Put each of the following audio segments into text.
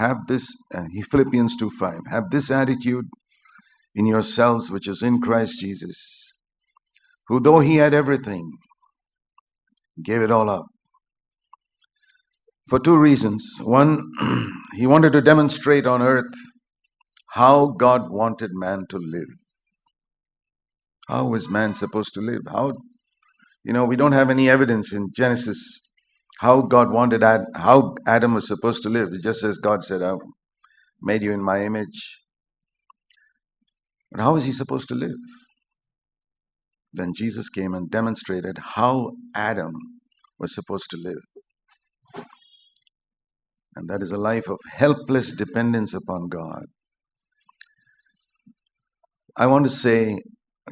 Have this, Philippians 2:5, have this attitude in yourselves which is in Christ Jesus, who though he had everything, gave it all up. For two reasons. One, he wanted to demonstrate on earth how God wanted man to live. How was man supposed to live? We don't have any evidence in Genesis how God wanted how Adam was supposed to live. It just says God said, I made you in my image. But how is he supposed to live? Then Jesus came and demonstrated how Adam was supposed to live. And that is a life of helpless dependence upon God. I want to say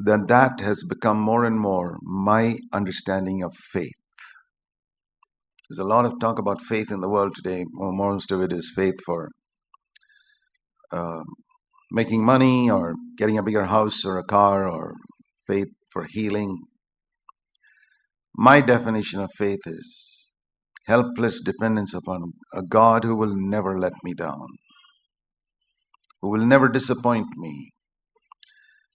that has become more and more my understanding of faith. There's a lot of talk about faith in the world today. Well, most of it is faith for making money or getting a bigger house or a car, or faith for healing. My definition of faith is helpless dependence upon a God who will never let me down, who will never disappoint me,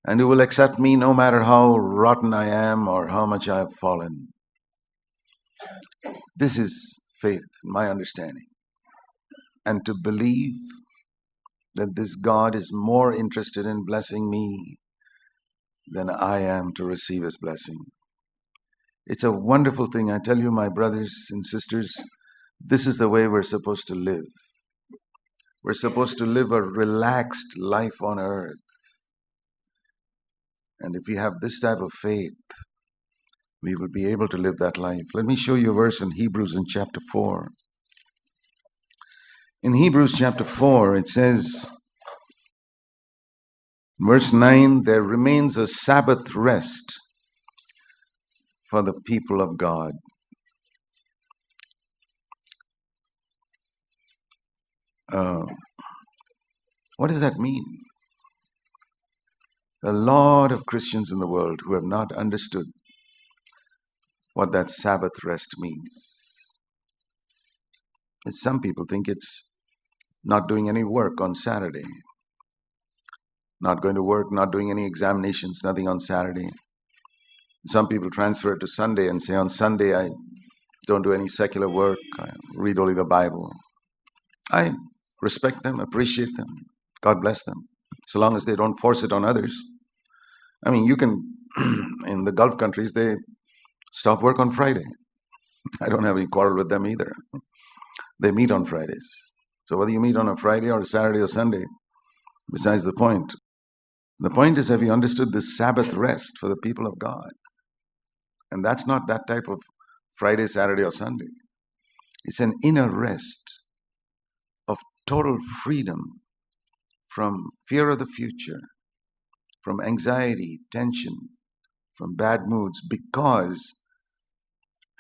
and who will accept me no matter how rotten I am or how much I have fallen. This is faith, my understanding. And to believe that this God is more interested in blessing me than I am to receive his blessing. It's a wonderful thing. I tell you, my brothers and sisters, this is the way we're supposed to live. We're supposed to live a relaxed life on earth. And if we have this type of faith, we will be able to live that life. Let me show you a verse in Hebrews in chapter 4. In Hebrews chapter 4, it says, verse 9, there remains a Sabbath rest for the people of God. What does that mean? A lot of Christians in the world who have not understood what that Sabbath rest means. Some people think it's not doing any work on Saturday, not going to work, not doing any examinations, nothing on Saturday. Some people transfer it to Sunday and say, on Sunday I don't do any secular work, I read only the Bible. I respect them, appreciate them, God bless them, so long as they don't force it on others. I mean, you can, in the Gulf countries, they stop work on Friday. I don't have any quarrel with them either. They meet on Fridays. So whether you meet on a Friday or a Saturday or Sunday, besides the point. The point is, have you understood this Sabbath rest for the people of God? And that's not that type of Friday, Saturday, or Sunday. It's an inner rest of total freedom from fear of the future, from anxiety, tension, from bad moods, because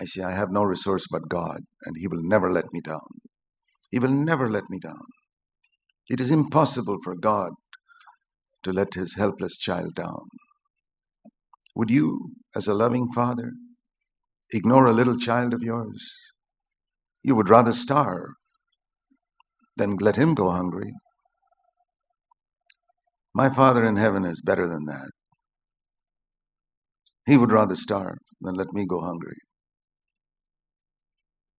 I say, I have no resource but God, and he will never let me down. He will never let me down. It is impossible for God to let his helpless child down. Would you, as a loving father, ignore a little child of yours? You would rather starve than let him go hungry. My Father in heaven is better than that. He would rather starve than let me go hungry.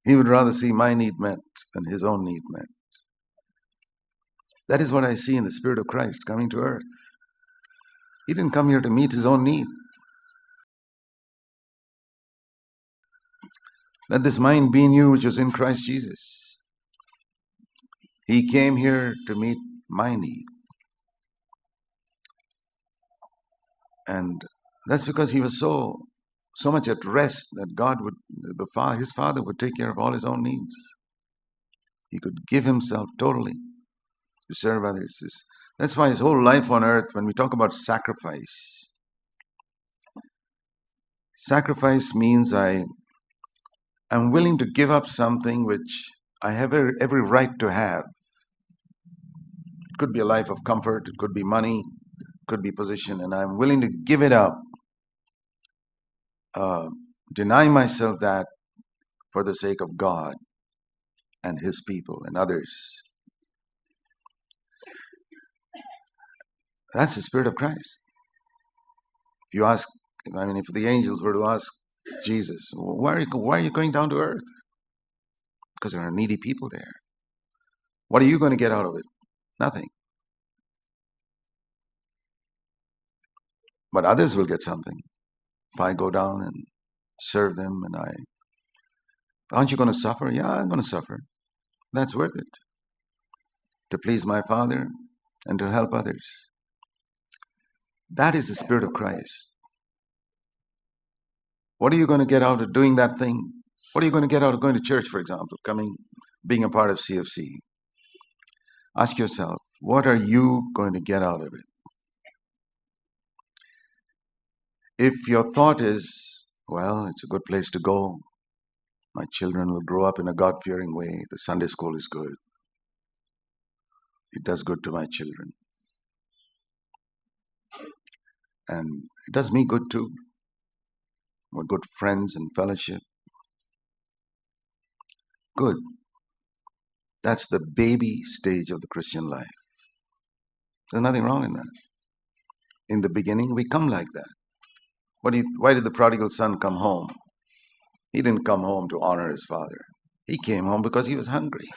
He would rather see my need met than his own need met. That is what I see in the Spirit of Christ coming to earth. He didn't come here to meet his own need. Let this mind be in you which is in Christ Jesus. He came here to meet my need. And that's because he was so much at rest that God would, his Father would take care of all his own needs. He could give himself totally to serve others. That's why his whole life on earth, when we talk about sacrifice means I'm willing to give up something which I have every right to have. It could be a life of comfort, it could be money, it could be position, and I'm willing to give it up, deny myself that for the sake of God and his people and others. That's the Spirit of Christ. If you ask, if the angels were to ask Jesus, why are you going down to earth? Because there are needy people there. What are you going to get out of it? Nothing. But others will get something. If I go down and serve them aren't you going to suffer? Yeah, I'm going to suffer. That's worth it. To please my Father and to help others. That is the Spirit of Christ. What are you going to get out of doing that thing? What are you going to get out of going to church, for example, being a part of CFC? Ask yourself, what are you going to get out of it? If your thought is, well, it's a good place to go, my children will grow up in a God-fearing way, the Sunday school is good, it does good to my children, and it does me good too. We're good friends and fellowship. Good. That's the baby stage of the Christian life. There's nothing wrong in that. In the beginning, we come like that. Why did the prodigal son come home? He didn't come home to honor his father. He came home because he was hungry.